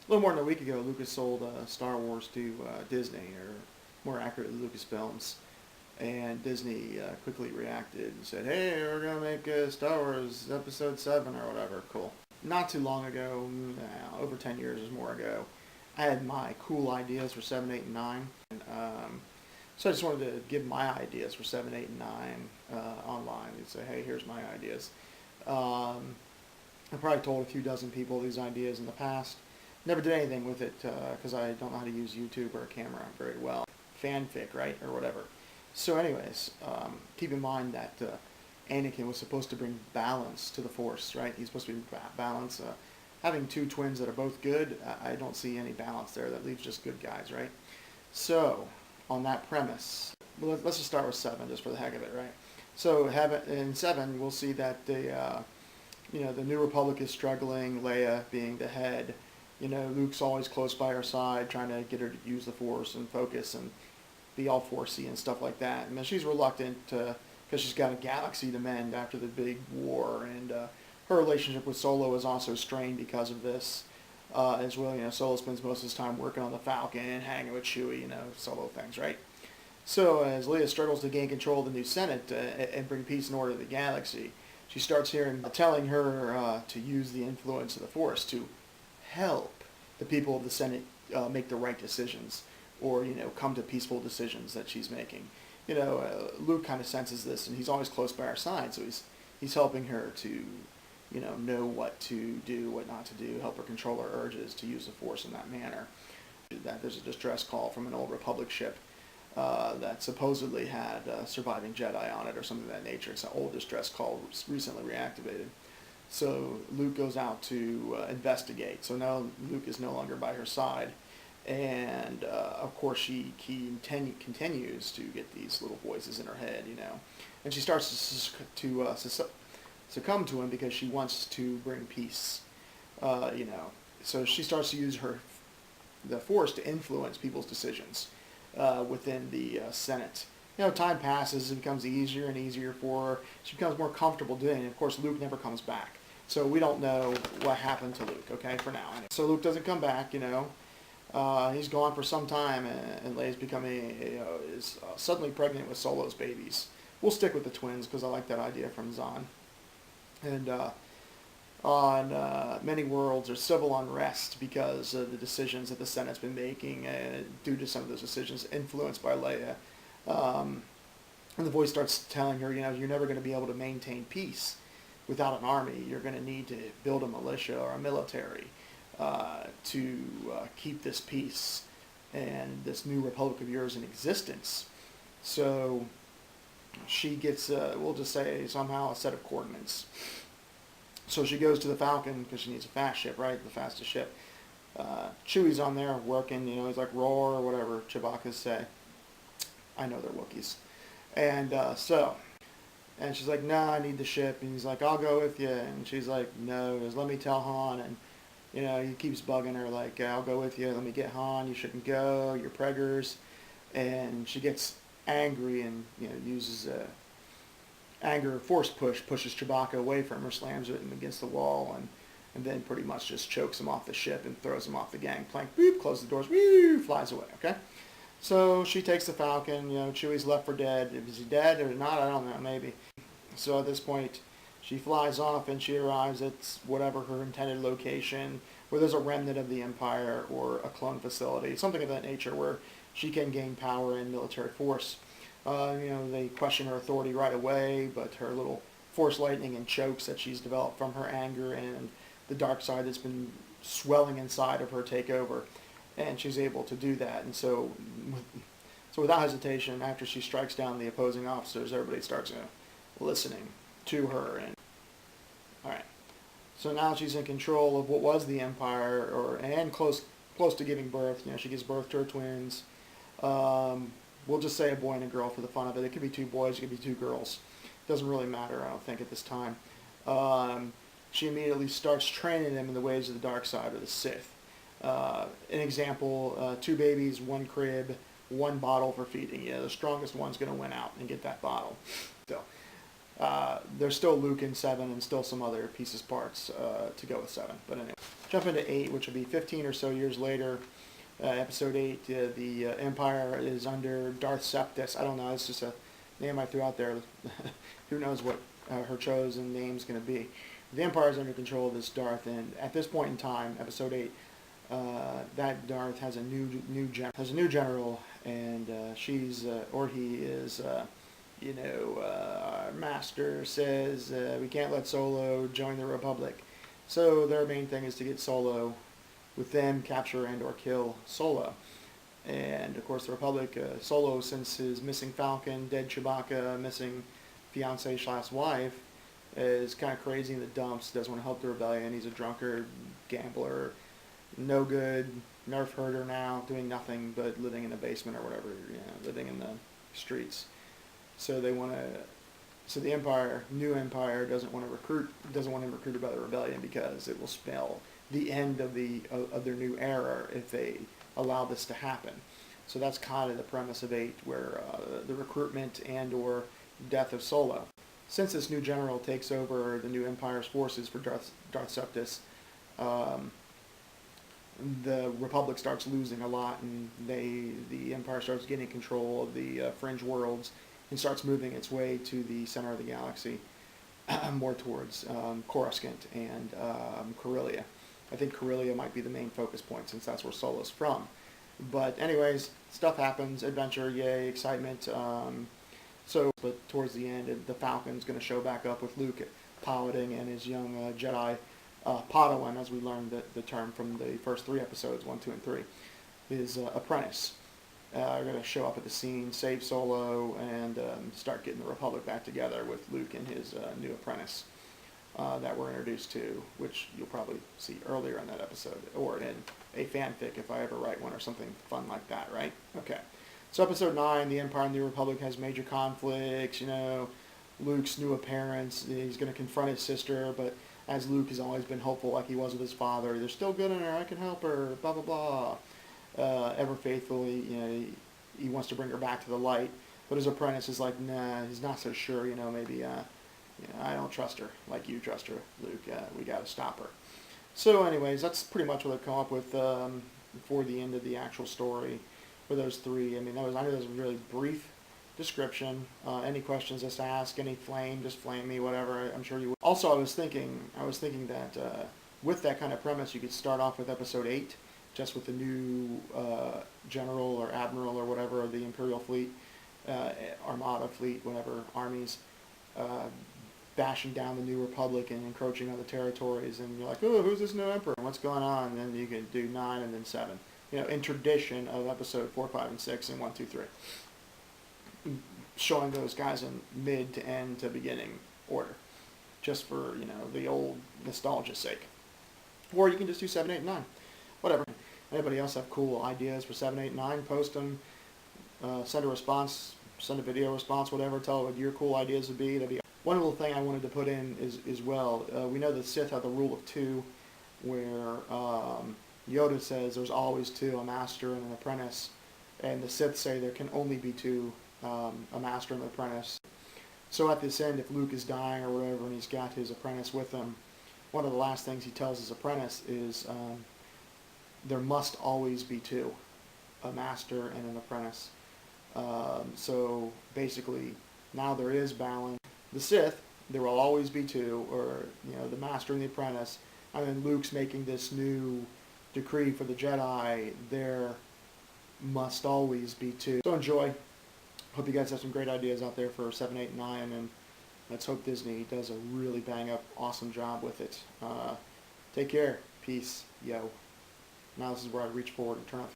A little more than a week ago, Lucas sold Star Wars to Disney, or more accurately, Lucasfilms. And Disney quickly reacted and said, "Hey, we're gonna make Star Wars Episode 7 or whatever." Cool. Not too long ago, over 10 years or more ago, I had my cool ideas for 7, 8, and 9. So I just wanted to give my ideas for 7, 8, and 9 online and say, "Hey, here's my ideas." Um, I probably told a few dozen people these ideas in the past. Never did anything with it because I don't know how to use YouTube or a camera very well. Fanfic, right, or whatever. So, anyways, keep in mind that Anakin was supposed to bring balance to the Force, right? He's supposed to be balance. Having two twins that are both good, I don't see any balance there. That leaves just good guys, right? So, on that premise, well, let's just start with 7, just for the heck of it, right? So, in 7, we'll see that the New Republic is struggling. Leia being the head. Luke's always close by her side, trying to get her to use the Force and focus and be all forcey and stuff like that. And she's reluctant because she's got a galaxy to mend after the big war, and her relationship with Solo is also strained because of this as well. Solo spends most of his time working on the Falcon, hanging with Chewie, Solo things, right? So as Leia struggles to gain control of the new Senate and bring peace and order to the galaxy, she starts hearing telling her to use the influence of the Force to help the people of the Senate make the right decisions, or come to peaceful decisions that she's making. Luke kind of senses this, and he's always close by her side, so he's helping her to know what to do, what not to do, help her control her urges to use the Force in that manner. That there's a distress call from an old Republic ship that supposedly had surviving Jedi on it or something of that nature. It's an old distress call recently reactivated. So Luke goes out to investigate. So now Luke is no longer by her side. And of course she continues to get these little voices in her head, and she starts to succumb to him because she wants to bring peace, So she starts to use the Force to influence people's decisions within the Senate. Time passes, it becomes easier and easier for her. She becomes more comfortable doing it. Of course, Luke never comes back, so we don't know what happened to Luke. Okay, for now. So Luke doesn't come back. He's gone for some time, and Leia's is suddenly pregnant with Solo's babies. We'll stick with the twins because I like that idea from Zahn. And on many worlds, there's civil unrest because of the decisions that the Senate's been making, due to some of those decisions influenced by Leia. And the voice starts telling her, you're never going to be able to maintain peace without an army. You're going to need to build a militia or a military to keep this peace and this new republic of yours in existence. So she gets, we'll just say, somehow a set of coordinates. So she goes to the Falcon because she needs a fast ship, right? The fastest ship. Chewie's on there working, he's like, roar, or whatever Chewbacca's say. I know they're Wookiees. And and she's like, no, I need the ship. And he's like, I'll go with you. And she's like, no, just let me tell Han. And he keeps bugging her, like, I'll go with you, let me get Han, you shouldn't go, you're preggers. And she gets angry and, uses anger force pushes Chewbacca away from her, slams it against the wall, and then pretty much just chokes him off the ship and throws him off the gangplank. Boop, closes the doors, woo, flies away, okay? So she takes the Falcon, Chewie's left for dead. Is he dead or not? I don't know, maybe. So at this point, she flies off and she arrives at whatever her intended location, where there's a remnant of the Empire or a clone facility, something of that nature, where she can gain power and military force. They question her authority right away, but her little force lightning and chokes that she's developed from her anger and the dark side that's been swelling inside of her take over, and she's able to do that. And so without hesitation, after she strikes down the opposing officers, everybody starts listening to her. And all right, so now she's in control of what was the Empire, and close to giving birth. She gives birth to her twins. We'll just say a boy and a girl for the fun of it. It could be 2 boys, it could be 2 girls. Doesn't really matter, I don't think, at this time. She immediately starts training them in the ways of the dark side, or the Sith. An example, 2 babies, 1 crib, 1 bottle for feeding. The strongest one's going to win out and get that bottle. So There's still Luke in 7 and still some other pieces, parts to go with 7. But anyway, jump into 8, which will be 15 or so years later. Episode 8, the Empire is under Darth Septus. I don't know, it's just a name I threw out there. Who knows what her chosen name's going to be. The Empire is under control of this Darth, and at this point in time, Episode 8, that Darth has a new general, and she's or he is, our master says we can't let Solo join the Republic. So their main thing is to get Solo with them, capture and or kill Solo. And of course the Republic, Solo, since his missing Falcon, dead Chewbacca, missing fiance/wife, is kind of crazy in the dumps, doesn't want to help the rebellion. He's a drunkard, gambler, no good, nerf herder now, doing nothing but living in a basement or whatever, living in the streets. So they want to. So the Empire, new Empire, doesn't want him recruited by the rebellion because it will spell the end of their new era if they allow this to happen. So that's kind of the premise of 8, where the recruitment and or death of Solo. Since this new general takes over the new Empire's forces for Darth Septus, the Republic starts losing a lot, and the Empire starts getting control of the fringe worlds and starts moving its way to the center of the galaxy, more towards Coruscant and Corellia. I think Corellia might be the main focus point since that's where Solo's from. But anyways, stuff happens, adventure, yay, excitement. But towards the end, the Falcon's going to show back up with Luke piloting and his young Jedi Padawan, as we learned the term from the first 3 episodes, 1, 2, and 3, his apprentice. Are going to show up at the scene, save Solo, and start getting the Republic back together with Luke and his new apprentice that we're introduced to, which you'll probably see earlier in that episode, or in a fanfic if I ever write one or something fun like that, right? Okay. So episode 9, the Empire and the Republic has major conflicts, Luke's new appearance, he's going to confront his sister, but as Luke has always been hopeful like he was with his father, there's still good in her, I can help her, blah, blah, blah. Ever faithfully, he wants to bring her back to the light, but his apprentice is like, nah, he's not so sure, maybe, I don't trust her like you trust her, Luke, we got to stop her. So anyways, that's pretty much what I've come up with for the end of the actual story for those 3. I know that was a really brief description. Any questions, just ask. Any just flame me, whatever. I'm sure you would. Also, I was thinking that with that kind of premise, you could start off with episode 8, just with the new general or admiral or whatever of the Imperial fleet, Armada fleet, whatever, armies, bashing down the new Republic and encroaching on the territories, and you're like, oh, who's this new emperor? What's going on? And then you can do 9 and then 7. In tradition of episode 4, 5, and 6, and 1, 2, 3. Showing those guys in mid to end to beginning order, just for, the old nostalgia's sake. Or you can just do 7, 8, and 9. Whatever. Anybody else have cool ideas for 7, 8, and 9? Post them. Send a response. Send a video response. Whatever. Tell what your cool ideas would be. That'd be one little thing I wanted to put in is well. We know the Sith have the rule of 2, where Yoda says there's always 2, a master and an apprentice, and the Sith say there can only be 2, a master and an apprentice. So at this end, if Luke is dying or whatever, and he's got his apprentice with him, one of the last things he tells his apprentice is there must always be 2, a master and an apprentice. So basically, now there is balance. The Sith, there will always be 2, or the master and the apprentice. And then Luke's making this new decree for the Jedi. There must always be 2. So enjoy. Hope you guys have some great ideas out there for 7, 8, and 9, and let's hope Disney does a really bang-up, awesome job with it. Take care. Peace. Yo. Now this is where I reach forward and turn off.